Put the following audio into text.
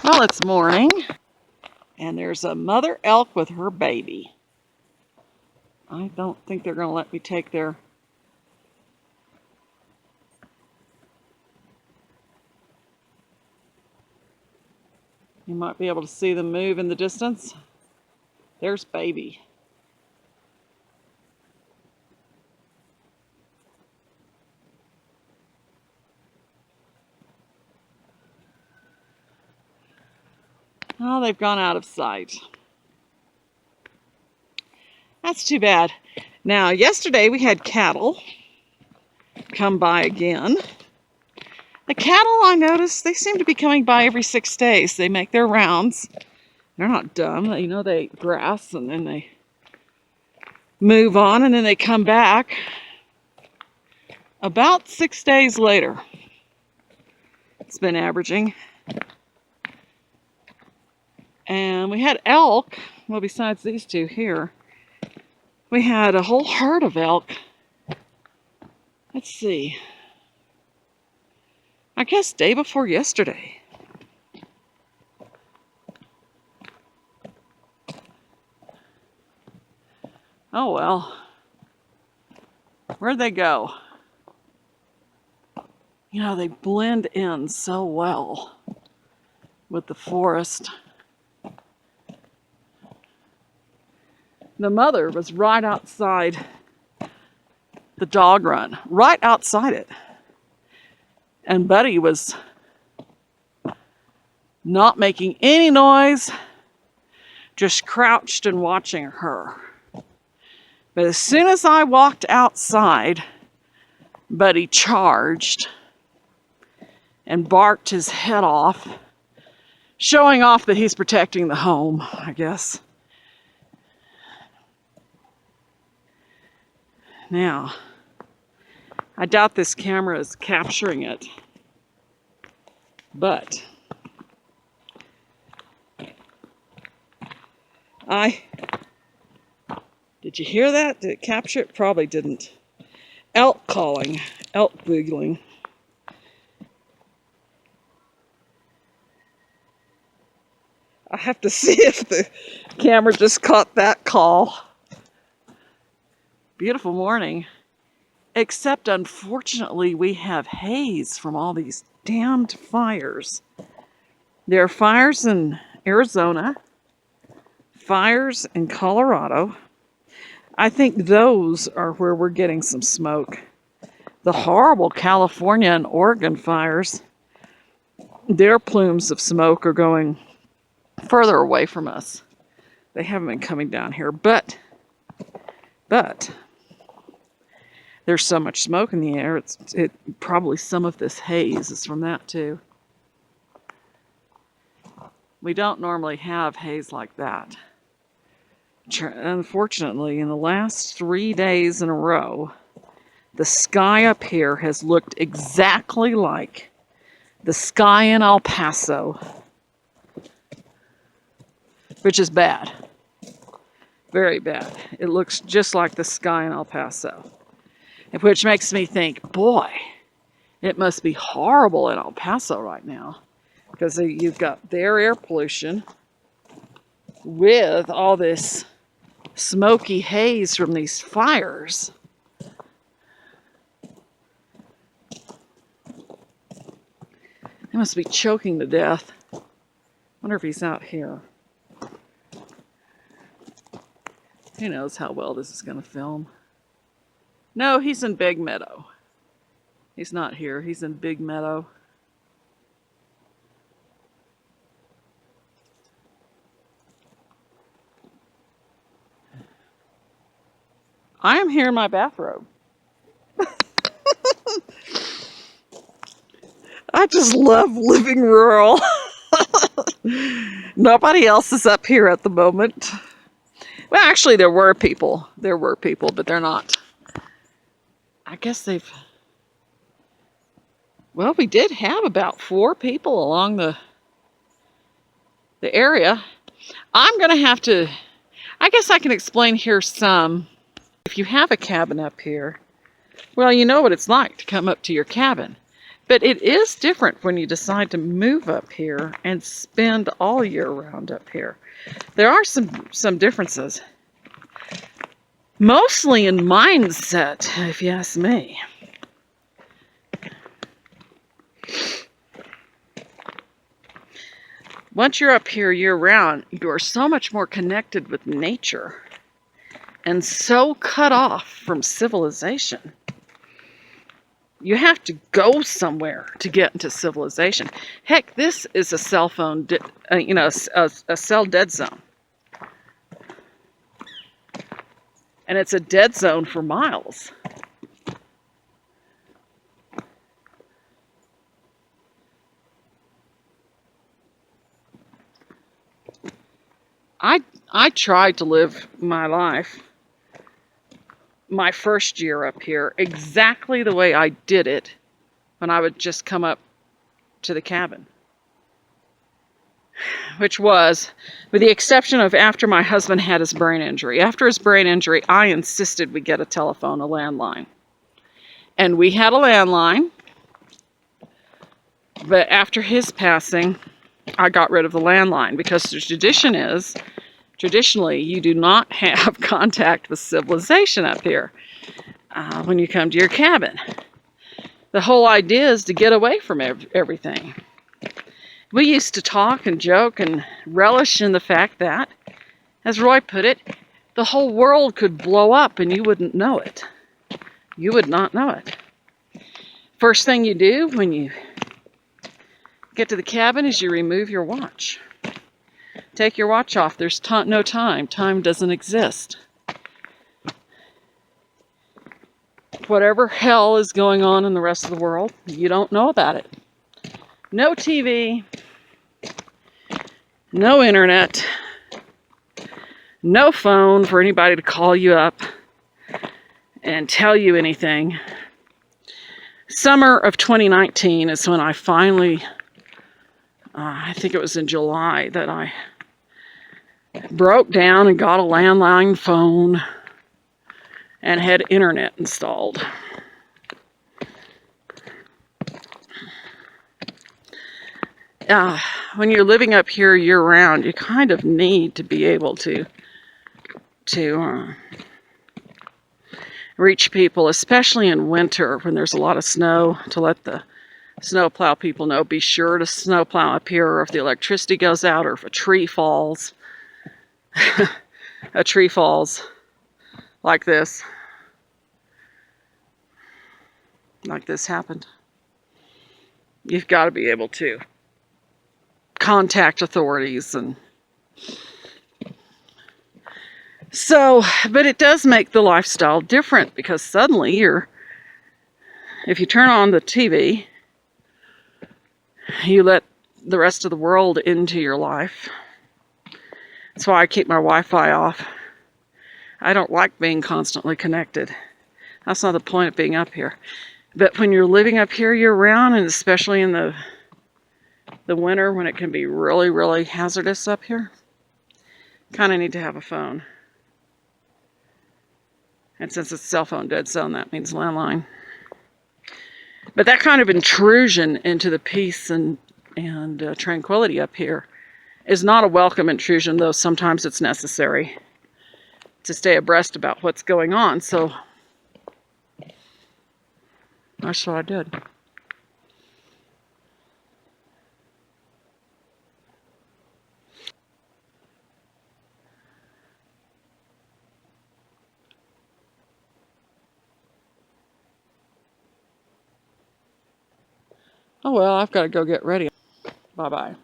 Well, it's morning, and there's a mother elk with her baby. I don't think they're going to let me take their... You might be able to see them move in the distance. There's baby. Oh, they've gone out of sight. That's too bad. Now, yesterday we had cattle come by again. The cattle, I noticed, they seem to be coming by every 6 days. They make their rounds. They're not dumb. You know, they eat grass and then they move on and then they come back about 6 days later. It's been averaging. And we had elk. Well, besides these two here, we had a whole herd of elk. Let's see. I guess day before yesterday. Oh well. Where'd they go? You know, they blend in so well with the forest. The mother was right outside the dog run, right outside it. And Buddy was not making any noise, just crouched and watching her. But as soon as I walked outside, Buddy charged and barked his head off, showing off that he's protecting the home, I guess. Now, I doubt this camera is capturing it, but did you hear that? Did it capture it? Probably didn't. Elk calling, elk boogling. I have to see if the camera just caught that call. Beautiful morning. Except, unfortunately, we have haze from all these damned fires. There are fires in Arizona, fires in Colorado. I think those are where we're getting some smoke. The horrible California and Oregon fires, their plumes of smoke are going further away from us. They haven't been coming down here, but there's so much smoke in the air, probably some of this haze is from that too. We don't normally have haze like that. Unfortunately, in the last 3 days in a row, the sky up here has looked exactly like the sky in El Paso, which is bad. Very bad. It looks just like the sky in El Paso. Which makes me think, boy, it must be horrible in El Paso right now. Because you've got their air pollution with all this smoky haze from these fires. They must be choking to death. Wonder if he's out here. Who knows how well this is going to film. No, he's in Big Meadow. He's not here. He's in Big Meadow. I am here in my bathrobe. I just love living rural. Nobody else is up here at the moment. Well, actually, there were people. There were people, but they're not. I guess they've... Well, we did have about 4 people along the area. I'm going to have to... I guess I can explain here some. If you have a cabin up here, well, you know what it's like to come up to your cabin. But it is different when you decide to move up here and spend all year round up here. There are some differences. Mostly in mindset, if you ask me. Once you're up here year round, you are so much more connected with nature and so cut off from civilization. You have to go somewhere to get into civilization. Heck, this is a cell phone, a cell dead zone. And it's a dead zone for miles. I tried to live my life, my first year up here, exactly the way I did it when I would just come up to the cabin. Which was, with the exception of after my husband had his brain injury. After his brain injury, I insisted we get a telephone, a landline. And we had a landline, but after his passing, I got rid of the landline because the tradition is, traditionally, you do not have contact with civilization up here when you come to your cabin. The whole idea is to get away from everything. We used to talk and joke and relish in the fact that, as Roy put it, the whole world could blow up and you wouldn't know it. You would not know it. First thing you do when you get to the cabin is you remove your watch. Take your watch off. There's no time. Time doesn't exist. Whatever hell is going on in the rest of the world, you don't know about it. No TV, no internet, no phone for anybody to call you up and tell you anything. Summer of 2019 is when I finally, I think it was in July, that I broke down and got a landline phone and had internet installed. When you're living up here year-round, you kind of need to be able to reach people, especially in winter when there's a lot of snow, to let the snowplow people know, be sure to snowplow up here, or if the electricity goes out, or if a tree falls. A tree falls like this happened. You've got to be able to contact authorities. And so, but it does make the lifestyle different, because suddenly if you turn on the TV, you let the rest of the world into your life. That's why I keep my Wi-Fi off. I don't like being constantly connected. That's not the point of being up here. But when you're living up here year-round, and especially in the winter when it can be really, really hazardous up here, kind of need to have a phone. And since it's cell phone dead zone, that means landline. But that kind of intrusion into the peace and tranquility up here is not a welcome intrusion, though sometimes it's necessary to stay abreast about what's going on. So that's what I did. Oh well, I've got to go get ready. Bye-bye.